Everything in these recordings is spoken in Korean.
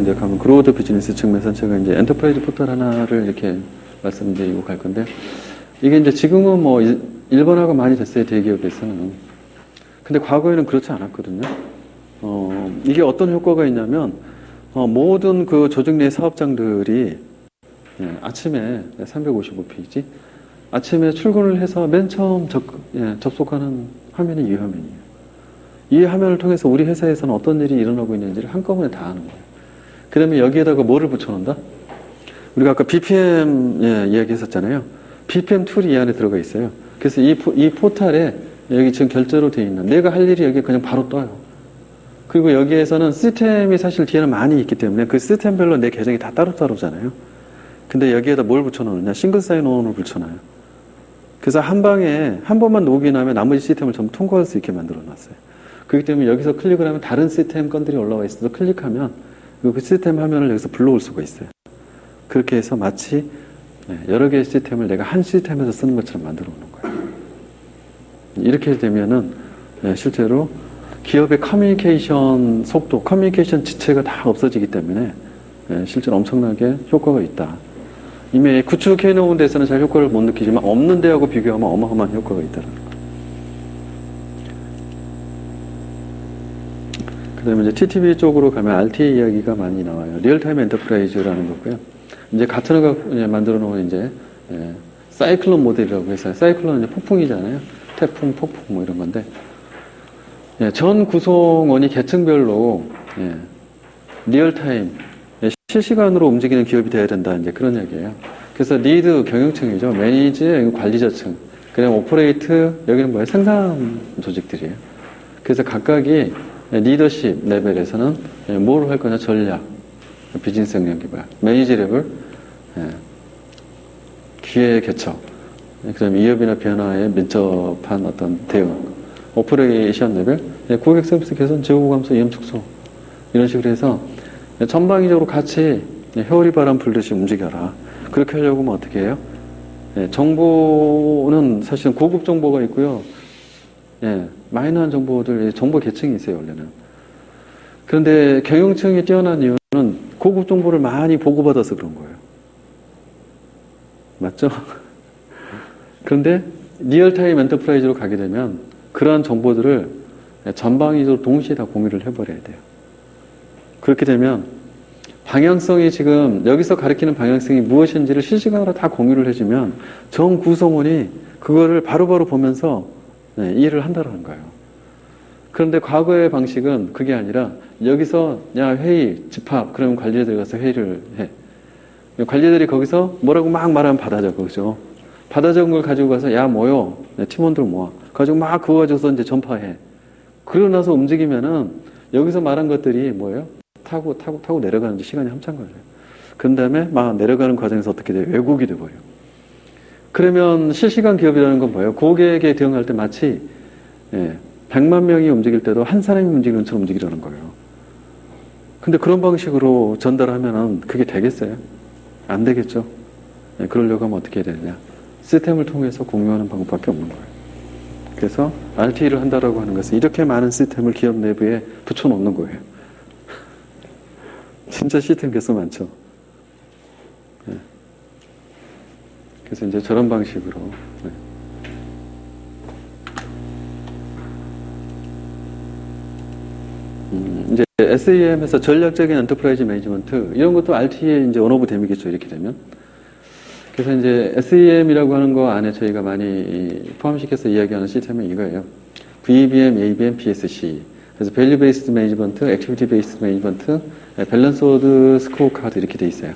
이제 가면 그로우드 비즈니스 측면에서 제가 이제 엔터프라이즈 포털 하나를 이렇게 말씀드리고 갈 건데, 이게 이제 지금은 뭐 일본화가 많이 됐어요, 대기업에서는. 근데 과거에는 그렇지 않았거든요. 이게 어떤 효과가 있냐면, 모든 그 조직 내 사업장들이 아침에 355페이지 아침에 출근을 해서 맨 처음 접속하는 화면이 이 화면이에요. 이 화면을 통해서 우리 회사에서는 어떤 일이 일어나고 있는지를 한꺼번에 다 아는 거예요. 그 다음에 여기에다가 뭐를 붙여놓는다? 우리가 아까 BPM 이야기했었잖아요. BPM 툴이 이 안에 들어가 있어요. 그래서 이 포탈에 여기 지금 결제로 되어 있는 내가 할 일이 여기 그냥 바로 떠요. 그리고 여기에서는 시스템이 사실 뒤에는 많이 있기 때문에 그 시스템별로 내 계정이 다 따로따로잖아요. 근데 여기에다 뭘 붙여놓느냐? 싱글 사인온을 붙여놔요. 그래서 한 방에 한 번만 로그인하면 나머지 시스템을 전부 통과할 수 있게 만들어 놨어요. 그렇기 때문에 여기서 클릭을 하면 다른 시스템 건들이 올라와 있어서 클릭하면 그 시스템 화면을 여기서 불러올 수가 있어요. 그렇게 해서 마치 여러 개의 시스템을 내가 한 시스템에서 쓰는 것처럼 만들어 놓는 거예요. 이렇게 되면은 실제로 기업의 커뮤니케이션 속도, 커뮤니케이션 지체가 다 없어지기 때문에 실제로 엄청나게 효과가 있다. 이미 구축해 놓은 데서는 잘 효과를 못 느끼지만 없는 데하고 비교하면 어마어마한 효과가 있다는 거. 그 다음에 이제 TTB 쪽으로 가면 RTA 이야기가 많이 나와요. 리얼타임 엔터프라이즈라는 거고요. 이제 가트너가 만들어 놓은 이제 사이클론 모델이라고 해서, 사이클론은 이제 폭풍이잖아요. 태풍, 폭풍 뭐 이런 건데, 전 구성원이 계층별로 리얼타임 실시간으로 움직이는 기업이 돼야 된다, 이제 그런 얘기예요. 그래서 리드 경영층이죠. 매니지 관리자층, 그다음 오퍼레이트, 여기는 뭐예요? 생산 조직들이에요. 그래서 각각이 리더십 레벨에서는 뭘 할 거냐? 전략, 비즈니스 역량 개발, 매니지 레벨, 기회 개척, 그다음에 이협이나 변화에 민첩한 어떤 대응, 오퍼레이션 레벨, 고객 서비스 개선, 재고 감소, 위험 축소, 이런 식으로 해서 전방위적으로 같이 회오리 바람 불듯이 움직여라. 그렇게 하려고 하면 어떻게 해요? 정보는 사실은 고급 정보가 있고요. 마이너한 정보들, 정보 계층이 있어요, 원래는. 그런데 경영층이 뛰어난 이유는 고급 정보를 많이 보고받아서 그런 거예요. 맞죠? 그런데 리얼타임 엔터프라이즈로 가게 되면 그러한 정보들을 전방위적으로 동시에 다 공유를 해버려야 돼요. 그렇게 되면 방향성이, 지금 여기서 가리키는 방향성이 무엇인지를 실시간으로 다 공유를 해주면 전 구성원이 그거를 바로바로 보면서 일을 한다는 거예요. 그런데 과거의 방식은 그게 아니라 여기서 회의, 집합, 그러면 관리자들이 가서 회의를 해. 관리자들이 거기서 뭐라고 막 말하면 받아 적어, 그죠? 받아 적은 걸 가지고 가서 모여. 팀원들 모아. 가지고 막 그거 가지고서 이제 전파해. 그러고 나서 움직이면은 여기서 말한 것들이 뭐예요? 타고 내려가는데 시간이 한참 걸려요. 그런 다음에 막 내려가는 과정에서 어떻게 돼요? 왜곡이 돼버려요. 그러면 실시간 기업이라는 건 뭐예요? 고객에 대응할 때 마치 100만 명이 움직일 때도 한 사람이 움직이는 것처럼 움직이라는 거예요. 근데 그런 방식으로 전달하면은 그게 되겠어요? 안 되겠죠? 그러려고 하면 어떻게 해야 되느냐? 시스템을 통해서 공유하는 방법밖에 없는 거예요. 그래서 RT를 한다라고 하는 것은 이렇게 많은 시스템을 기업 내부에 붙여놓는 거예요. 진짜 시스템 개수 많죠? 그래서 이제 저런 방식으로. 이제 SEM에서 전략적인 엔터프라이즈 매니지먼트, 이런 것도 RT의 이제 원 오브 댐이겠죠, 이렇게 되면. 그래서 이제 SEM이라고 하는 거 안에 저희가 많이 포함시켜서 이야기하는 시스템은 이거예요. VBM, ABM, BSC. 그래서 밸류 베이스드 매니지먼트, 액티비티 베이스드 매니지먼트, 밸런스 워드, 스코어 카드 이렇게 돼 있어요.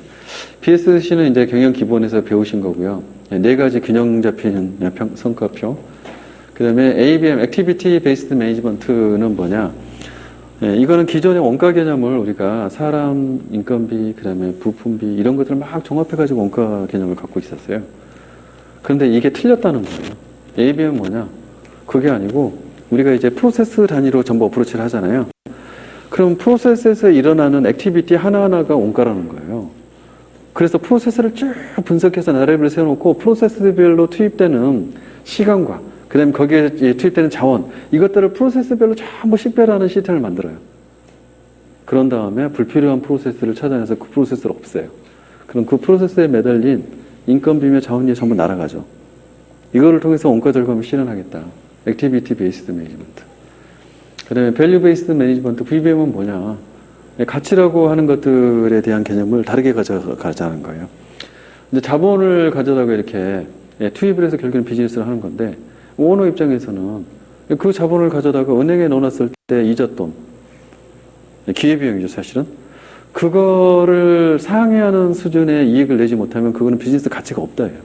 BSC는 이제 경영 기본에서 배우신 거고요. 4가지 균형 잡힌 성과표. 그 다음에 ABM, 액티비티 베이스드 매니지먼트는 뭐냐? 이거는 기존의 원가 개념을 우리가 사람, 인건비, 그 다음에 부품비 이런 것들을 막 종합해가지고 원가 개념을 갖고 있었어요. 그런데 이게 틀렸다는 거예요. ABM 뭐냐? 그게 아니고 우리가 이제 프로세스 단위로 전부 어프로치를 하잖아요. 그럼 프로세스에서 일어나는 액티비티 하나하나가 원가라는 거예요. 그래서 프로세스를 쭉 분석해서 나래비를 세워놓고 프로세스별로 투입되는 시간과 그 다음에 거기에 투입되는 자원, 이것들을 프로세스별로 전부 식별하는 시스템을 만들어요. 그런 다음에 불필요한 프로세스를 찾아내서 그 프로세스를 없애요. 그럼 그 프로세스에 매달린 인건비며 자원이 전부 날아가죠. 이거를 통해서 원가 절감을 실현하겠다. 액티비티 베이스드 매니지먼트. 그 다음에 밸류 베이스드 매니지먼트, VBM은 뭐냐. 가치라고 하는 것들에 대한 개념을 다르게 가져가자는 거예요. 이제 자본을 가져다가 이렇게 투입을 해서 결국은 비즈니스를 하는 건데, 오너 입장에서는 그 자본을 가져다가 은행에 넣어놨을 때 이자돈, 기회비용이죠, 사실은. 그거를 상회하는 수준의 이익을 내지 못하면 그거는 비즈니스 가치가 없다예요.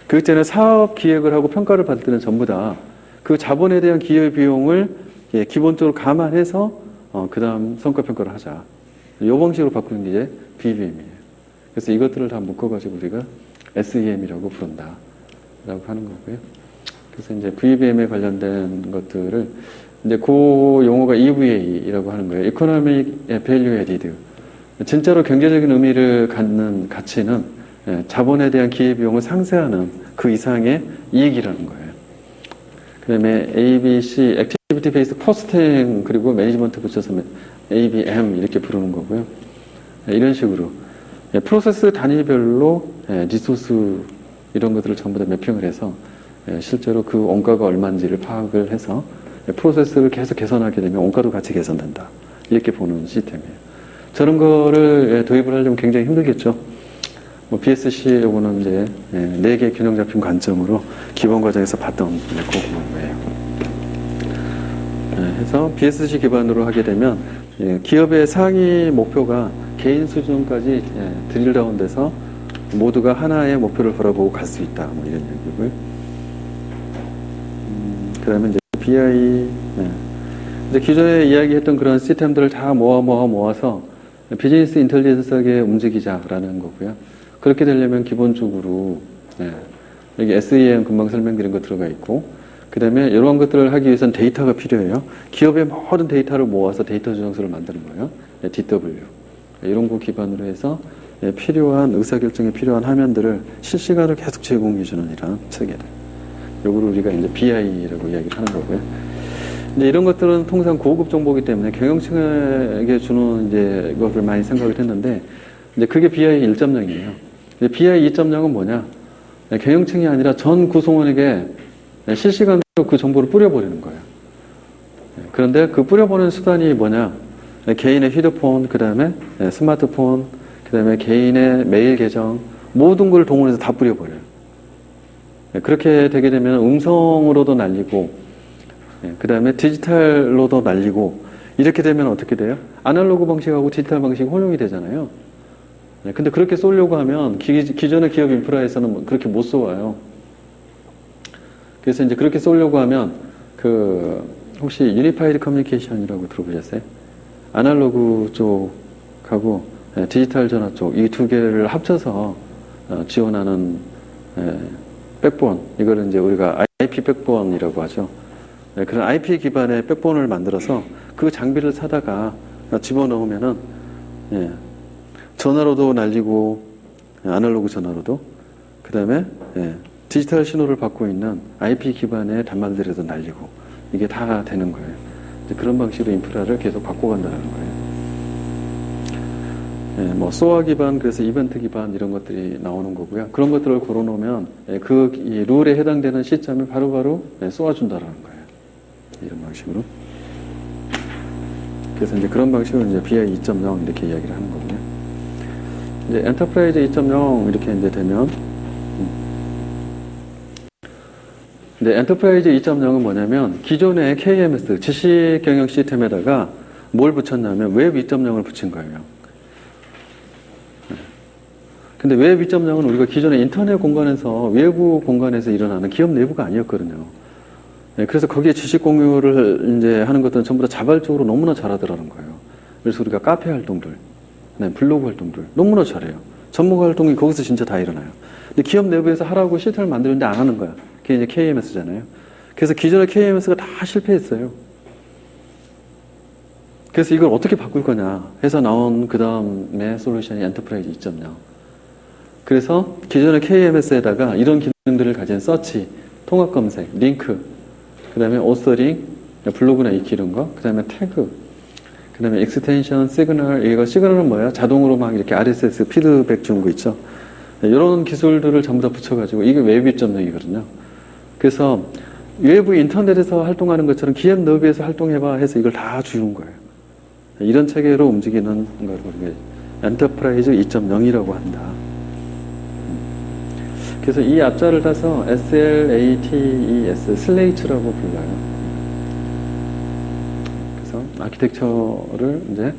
그렇기 때문에 사업 기획을 하고 평가를 받을 때는 전부 다 그 자본에 대한 기회비용을 기본적으로 감안해서 그 다음 성과평가를 하자. 이 방식으로 바꾸는 게 이제 BBM이에요. 그래서 이것들을 다 묶어가지고 우리가 SEM이라고 부른다. 라고 하는 거고요. 그래서 이제 VBM에 관련된 것들을 이제 그 용어가 EVA라고 하는 거예요. Economic Value Added. 진짜로 경제적인 의미를 갖는 가치는 자본에 대한 기회비용을 상쇄하는 그 이상의 이익이라는 거예요. 그 다음에 ABC, Activity Based Costing, 그리고 매니지먼트 붙여서 ABM 이렇게 부르는 거고요. 이런 식으로 프로세스 단위별로 리소스 이런 것들을 전부 다 매핑을 해서 실제로 그 원가가 얼마인지를 파악을 해서 프로세스를 계속 개선하게 되면 원가도 같이 개선된다. 이렇게 보는 시스템이에요. 저런 거를 도입을 하려면 굉장히 힘들겠죠. 뭐 BSC 요거는 이제 4개 균형 잡힌 관점으로 기본 과정에서 봤던 거예요. 해서 BSC 기반으로 하게 되면 기업의 상위 목표가 개인 수준까지 드릴다운돼서 모두가 하나의 목표를 바라보고 갈 수 있다. 뭐 이런 얘기고요. 그 다음에 이제 BI, 이제 기존에 이야기했던 그런 시스템들을 다 모아서 비즈니스 인텔리전스하게 움직이자라는 거고요. 그렇게 되려면 기본적으로 여기 SEM 금방 설명드린 거 들어가 있고, 그 다음에 이런 것들을 하기 위해서는 데이터가 필요해요. 기업의 모든 데이터를 모아서 데이터 저장소를 만드는 거예요. DW. 이런 거 기반으로 해서 필요한 의사결정에 필요한 화면들을 실시간으로 계속 제공해주는 이런 체계들. 요거를 우리가 이제 BI라고 이야기를 하는 거고요. 이제 이런 것들은 통상 고급 정보이기 때문에 경영층에게 주는 이제 것을 많이 생각을 했는데, 이제 그게 BI 1.0이에요. BI 2.0은 뭐냐? 경영층이 아니라 전 구성원에게 실시간으로 그 정보를 뿌려버리는 거예요. 그런데 그 뿌려보내는 수단이 뭐냐? 개인의 휴대폰, 그 다음에 스마트폰, 그 다음에 개인의 메일 계정, 모든 걸 동원해서 다 뿌려버려요. 그렇게 되게 되면 음성으로도 날리고, 그 다음에 디지털로도 날리고, 이렇게 되면 어떻게 돼요? 아날로그 방식하고 디지털 방식이 혼용이 되잖아요. 근데 그렇게 쏘려고 하면 기존의 기업 인프라에서는 그렇게 못 쏘아요. 그래서 이제 그렇게 쏘려고 하면 혹시 유니파이드 커뮤니케이션이라고 들어보셨어요? 아날로그 쪽하고 디지털 전화 쪽 이 두 개를 합쳐서 지원하는 백본, 이거를 이제 우리가 IP 백본이라고 하죠. 그런 IP 기반의 백본을 만들어서 그 장비를 사다가 집어넣으면은 전화로도 날리고 아날로그 전화로도, 그 다음에 디지털 신호를 받고 있는 IP 기반의 단말들에도 날리고, 이게 다 되는 거예요. 그런 방식으로 인프라를 계속 바꿔간다는 거예요. 뭐 소아 기반, 그래서 이벤트 기반 이런 것들이 나오는 거고요. 그런 것들을 걸어놓으면 이 룰에 해당되는 시점을 바로바로 쏘아준다는 거예요. 이런 방식으로. 그래서 이제 그런 방식으로 이제 BI 2.0 이렇게 이야기를 하는 거고요. 이제 엔터프라이즈 2.0 이렇게 이제 되면, 이제 엔터프라이즈 2.0은 뭐냐면 기존의 KMS 지식 경영 시스템에다가 뭘 붙였냐면 웹 2.0을 붙인 거예요. 근데 웹 2.0은 우리가 기존에 인터넷 공간에서 외부 공간에서 일어나는 기업 내부가 아니었거든요. 그래서 거기에 지식 공유를 이제 하는 것들은 전부 다 자발적으로 너무나 잘하더라는 거예요. 그래서 우리가 카페 활동들, 블로그 활동들 너무나 잘해요. 전문가 활동이 거기서 진짜 다 일어나요. 근데 기업 내부에서 하라고 시스템을 만드는데 안 하는 거야. 그게 이제 KMS잖아요. 그래서 기존의 KMS가 다 실패했어요. 그래서 이걸 어떻게 바꿀 거냐 해서 나온 그 다음에 솔루션이 엔터프라이즈 2.0. 그래서 기존의 KMS에다가 이런 기능들을 가진 서치, 통합 검색, 링크, 그 다음에 오서링, 블로그나 익히 이런 거, 그 다음에 태그, 그 다음에 익스텐션, 시그널, 이거 시그널은 뭐야? 자동으로 막 이렇게 RSS 피드백 주는 거 있죠. 이런 기술들을 전부 다 붙여가지고 이게 웹 2.0이거든요. 그래서 외부 인터넷에서 활동하는 것처럼 기업 너비에서 활동해봐 해서 이걸 다 주는 거예요. 이런 체계로 움직이는 걸 우리가 엔터프라이즈 2.0이라고 한다. 그래서 이 앞자를 따서 SLATES, 슬레이트라고 불러요. 그래서 아키텍처를 이제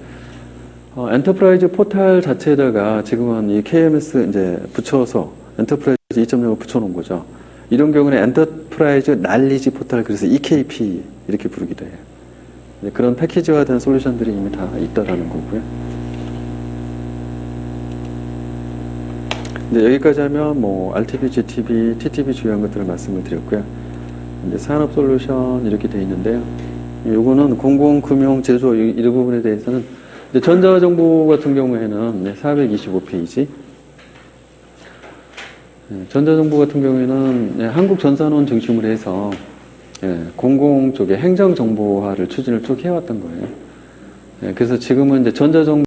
엔터프라이즈 포탈 자체에다가 지금은 이 KMS 이제 붙여서 엔터프라이즈 2.0을 붙여놓은 거죠. 이런 경우는 엔터프라이즈 날리지 포탈, 그래서 EKP 이렇게 부르기도 해요. 그런 패키지화된 솔루션들이 이미 다 있다라는 거고요. 이제 여기까지 하면 뭐 RTB, GTB, TTB 중요한 것들을 말씀을 드렸고요. 이제 산업 솔루션 이렇게 돼 있는데요. 요거는 공공금융 제조 이 부분에 대해서는 이제 전자정보 같은 경우에는 425페이지. 전자정보 같은 경우에는 한국전산원 중심으로 해서 공공 쪽의 행정정보화를 추진을 쭉 해왔던 거예요. 그래서 지금은 이제 전자정보